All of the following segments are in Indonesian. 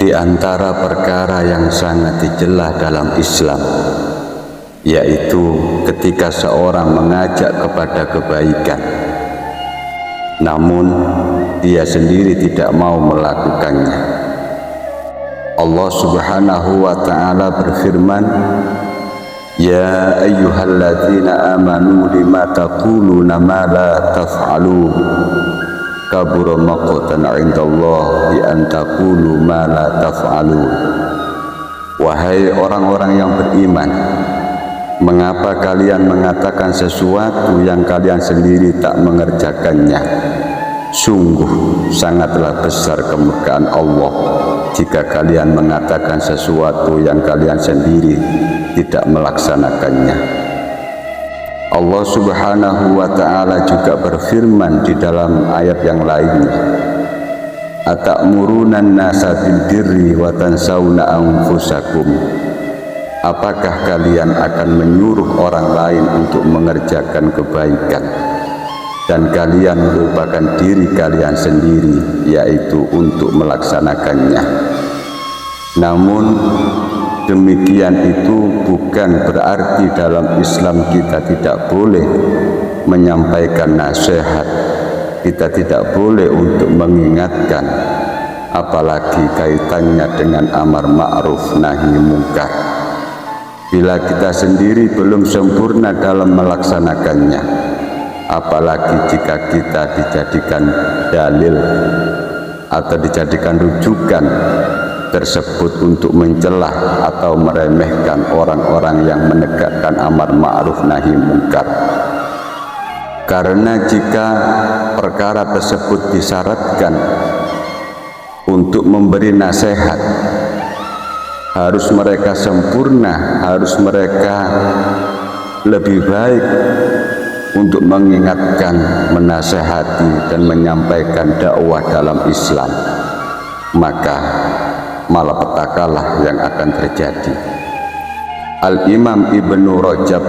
Di antara perkara yang sangat dijelah dalam Islam, yaitu ketika seorang mengajak kepada kebaikan, namun dia sendiri tidak mau melakukannya. Allah Subhanahu wa ta'ala berfirman, Ya ayyuhalladzina amanu lima taquluna ma la taf'alun kabura maqtan 'indallahi an taqulu ma la taf'alun. Wahai orang-orang yang beriman, mengapa kalian mengatakan sesuatu yang kalian sendiri tak mengerjakannya? Sungguh sangatlah besar kemurkaan Allah jika kalian mengatakan sesuatu yang kalian sendiri tidak melaksanakannya. Allah Subhanahu wa ta'ala juga berfirman di dalam ayat yang lainnya, Ata'murunan nasa bil birri wa tansawna anfusakum. Apakah kalian akan menyuruh orang lain untuk mengerjakan kebaikan dan kalian melupakan diri kalian sendiri, yaitu untuk melaksanakannya? Namun demikian itu bukan berarti dalam Islam kita tidak boleh menyampaikan nasihat, kita tidak boleh untuk mengingatkan, apalagi kaitannya dengan amar ma'ruf nahi munkar. Bila kita sendiri belum sempurna dalam melaksanakannya, apalagi jika kita dijadikan dalil atau dijadikan rujukan tersebut untuk mencelah atau meremehkan orang-orang yang menegakkan amar ma'ruf nahi munkar. Karena jika perkara tersebut disyaratkan untuk memberi nasihat, harus mereka sempurna, harus mereka lebih baik untuk mengingatkan, menasehati dan menyampaikan dakwah dalam Islam, maka malapetakalah yang akan terjadi. Al-Imam Ibnu Rajab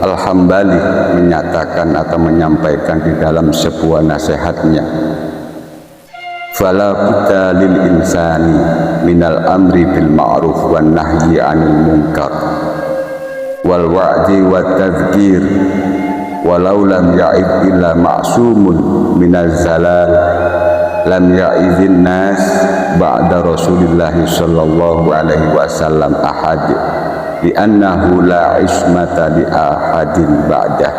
Al-Hambali menyatakan atau menyampaikan di dalam sebuah nasihatnya, fala budda lil insani minal amri bil ma'ruf wan nahyi 'anil munkar wal wa'di wat tadhkir walau lam ya'id illa ma'sumun minaz zalal lam ya'idhin nas ba'da Rasulillah sallallahu alaihi wasallam ahad li'annahu la ismata li ahadin ba'dah.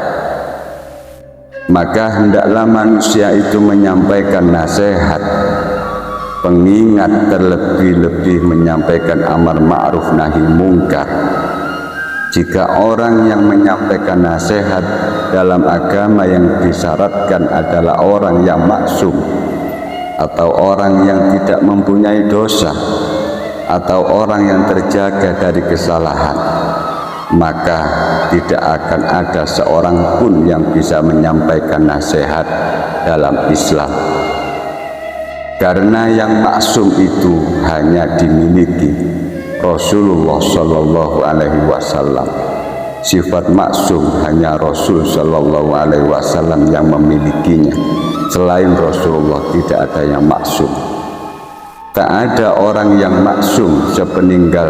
Maka hendaklah manusia itu menyampaikan nasihat, pengingat, terlebih-lebih menyampaikan amar ma'ruf nahi munkar. Jika orang yang menyampaikan nasihat dalam agama yang disyaratkan adalah orang yang maksum, atau orang yang tidak mempunyai dosa, atau orang yang terjaga dari kesalahan, maka tidak akan ada seorang pun yang bisa menyampaikan nasihat dalam Islam. Karena yang maksum itu hanya dimiliki Rasulullah Shallallahu Alaihi Wasallam. Sifat maksum hanya Rasul Shallallahu Alaihi Wasallam yang memilikinya. Selain Rasulullah tidak ada yang maksum. Tak ada orang yang maksum sepeninggal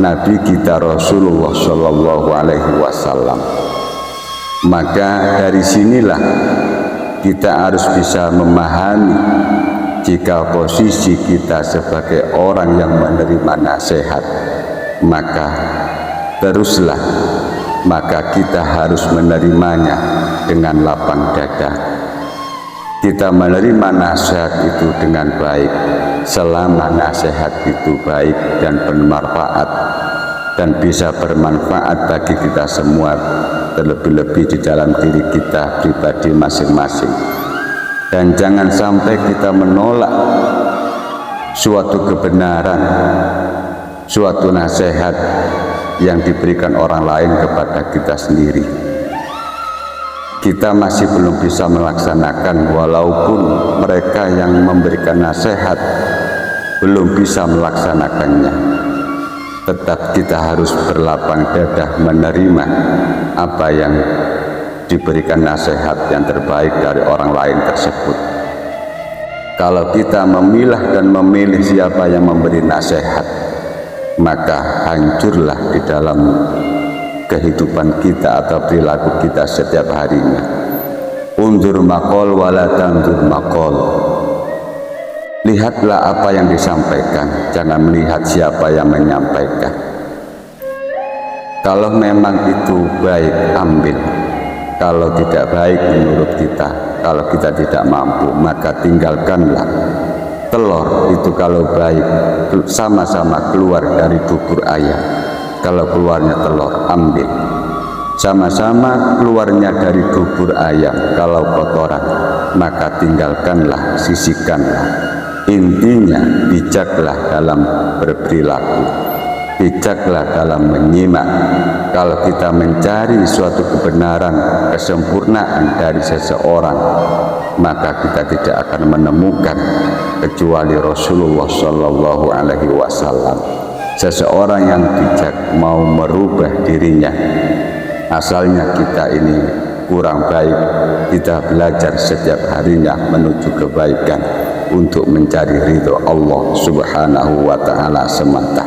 Nabi kita Rasulullah Shallallahu Alaihi Wasallam. Maka dari sinilah kita harus bisa memahami, jika posisi kita sebagai orang yang menerima nasihat, maka teruslah, maka kita harus menerimanya dengan lapang dada. Kita menerima nasihat itu dengan baik selama nasihat itu baik dan bermanfaat dan bisa bermanfaat bagi kita semua, terlebih-lebih di dalam diri kita pribadi masing-masing. Dan jangan sampai kita menolak suatu kebenaran, suatu nasihat yang diberikan orang lain kepada kita sendiri. Kita masih belum bisa melaksanakan, walaupun mereka yang memberikan nasihat belum bisa melaksanakannya. Tetap kita harus berlapang dada menerima apa yang diberikan nasihat yang terbaik dari orang lain tersebut. Kalau kita memilah dan memilih siapa yang memberi nasihat, maka hancurlah di dalam kehidupan kita atau perilaku kita setiap harinya. Undur maqal wala tandur maqal. Lihatlah apa yang disampaikan, jangan melihat siapa yang menyampaikan. Kalau memang itu baik, ambil. Kalau tidak baik menurut kita, kalau kita tidak mampu, maka tinggalkanlah. Telur itu kalau baik sama-sama keluar dari bubur ayam. Kalau keluarnya telur, ambil. Sama-sama keluarnya dari bubur ayam. Kalau kotoran, maka tinggalkanlah, sisihkanlah. Intinya bijaklah dalam berperilaku, bijaklah dalam menyimak. Kalau kita mencari suatu kebenaran, kesempurnaan dari seseorang, maka kita tidak akan menemukan kecuali Rasulullah Shallallahu Alaihi Wasallam. Seseorang yang bijak mau merubah dirinya, asalnya kita ini kurang baik, kita belajar setiap harinya menuju kebaikan untuk mencari ridho Allah Subhanahu wa Ta'ala semata.